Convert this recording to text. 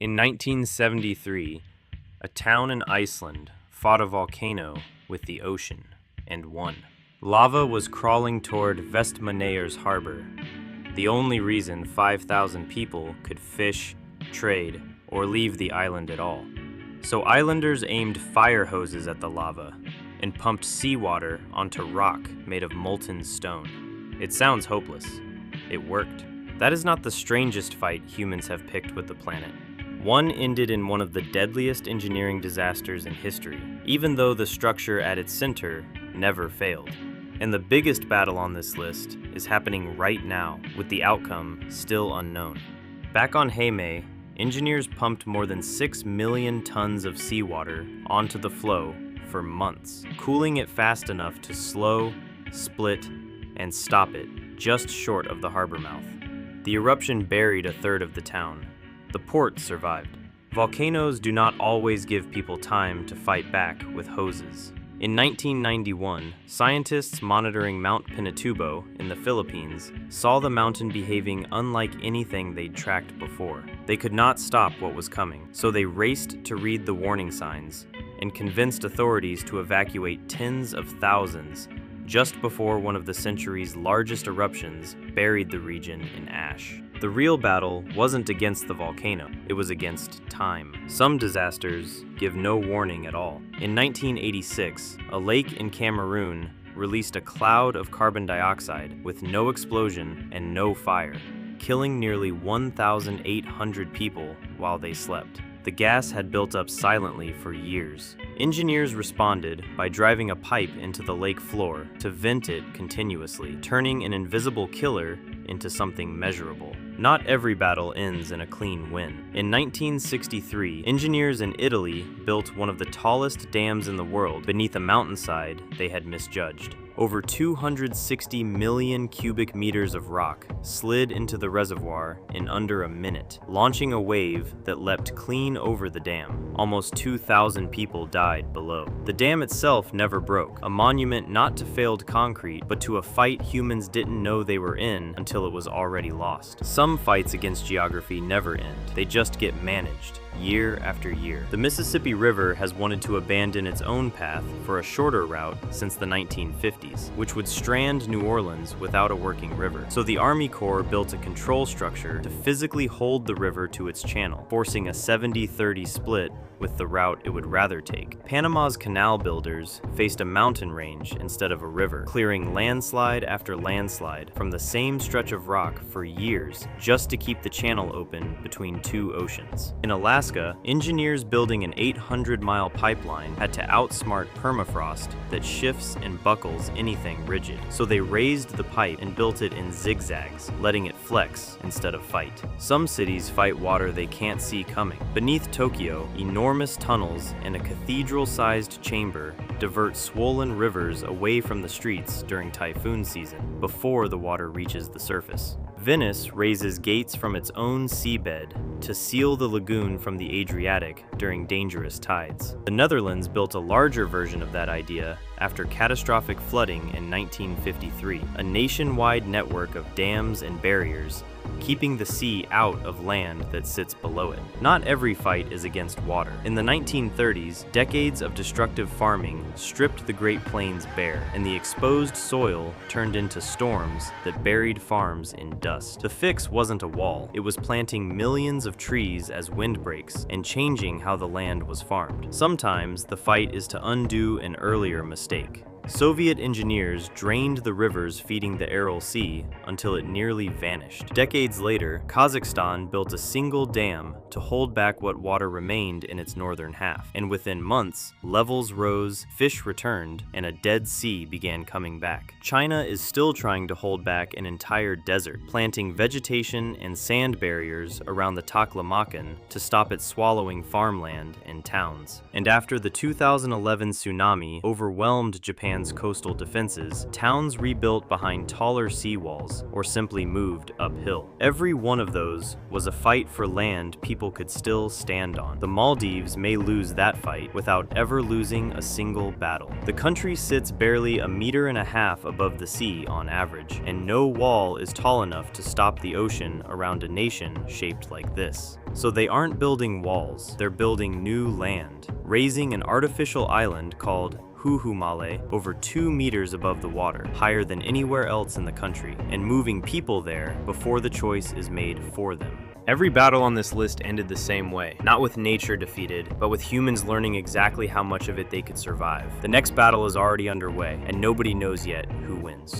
In 1973, a town in Iceland fought a volcano with the ocean and won. Lava was crawling toward Vestmannaeyjar's harbor, the only reason 5,000 people could fish, trade, or leave the island at all. So islanders aimed fire hoses at the lava and pumped seawater onto rock made of molten stone. It sounds hopeless. It worked. That is not the strangest fight humans have picked with the planet. One ended in one of the deadliest engineering disasters in history, even though the structure at its center never failed. And the biggest battle on this list is happening right now, with the outcome still unknown. Back on Heimaey, engineers pumped more than 6 million tons of seawater onto the flow for months, cooling it fast enough to slow, split, and stop it just short of the harbor mouth. The eruption buried a third of the town. The port survived. Volcanoes do not always give people time to fight back with hoses. In 1991, scientists monitoring Mount Pinatubo in the Philippines saw the mountain behaving unlike anything they'd tracked before. They could not stop what was coming, so they raced to read the warning signs and convinced authorities to evacuate tens of thousands just before one of the century's largest eruptions buried the region in ash. The real battle wasn't against the volcano, it was against time. Some disasters give no warning at all. In 1986, a lake in Cameroon released a cloud of carbon dioxide with no explosion and no fire, killing nearly 1,800 people while they slept. The gas had built up silently for years. Engineers responded by driving a pipe into the lake floor to vent it continuously, turning an invisible killer into something measurable. Not every battle ends in a clean win. In 1963, engineers in Italy built one of the tallest dams in the world beneath a mountainside they had misjudged. Over 260 million cubic meters of rock slid into the reservoir in under a minute, launching a wave that leapt clean over the dam. Almost 2,000 people died below. The dam itself never broke, a monument not to failed concrete, but to a fight humans didn't know they were in until it was already lost. Some fights against geography never end, they just get managed. Year after year. The Mississippi River has wanted to abandon its own path for a shorter route since the 1950s, which would strand New Orleans without a working river. So the Army Corps built a control structure to physically hold the river to its channel, forcing a 70-30 split with the route it would rather take. Panama's canal builders faced a mountain range instead of a river, clearing landslide after landslide from the same stretch of rock for years just to keep the channel open between two oceans. In Alaska, engineers building an 800-mile pipeline had to outsmart permafrost that shifts and buckles anything rigid. So they raised the pipe and built it in zigzags, letting it flex instead of fight. Some cities fight water they can't see coming. Beneath Tokyo, enormous tunnels and a cathedral-sized chamber divert swollen rivers away from the streets during typhoon season, before the water reaches the surface. Venice raises gates from its own seabed to seal the lagoon from the Adriatic during dangerous tides. The Netherlands built a larger version of that idea after catastrophic flooding in 1953, a nationwide network of dams and barriers keeping the sea out of land that sits below it. Not every fight is against water. In the 1930s, decades of destructive farming stripped the Great Plains bare, and the exposed soil turned into storms that buried farms in dust. The fix wasn't a wall, it was planting millions of trees as windbreaks and changing how the land was farmed. Sometimes the fight is to undo an earlier mistake. Soviet engineers drained the rivers feeding the Aral Sea until it nearly vanished. Decades later, Kazakhstan built a single dam to hold back what water remained in its northern half, and within months, levels rose, fish returned, and a Dead Sea began coming back. China is still trying to hold back an entire desert, planting vegetation and sand barriers around the Taklamakan to stop it swallowing farmland and towns. And after the 2011 tsunami overwhelmed Japan's land's coastal defenses, towns rebuilt behind taller seawalls or simply moved uphill. Every one of those was a fight for land people could still stand on. The Maldives may lose that fight without ever losing a single battle. The country sits barely 1.5 meters above the sea on average, and no wall is tall enough to stop the ocean around a nation shaped like this. So they aren't building walls, they're building new land, raising an artificial island called Huhumale over 2 meters above the water, higher than anywhere else in the country, and moving people there before the choice is made for them. Every battle on this list ended the same way, not with nature defeated, but with humans learning exactly how much of it they could survive. The next battle is already underway, and nobody knows yet who wins.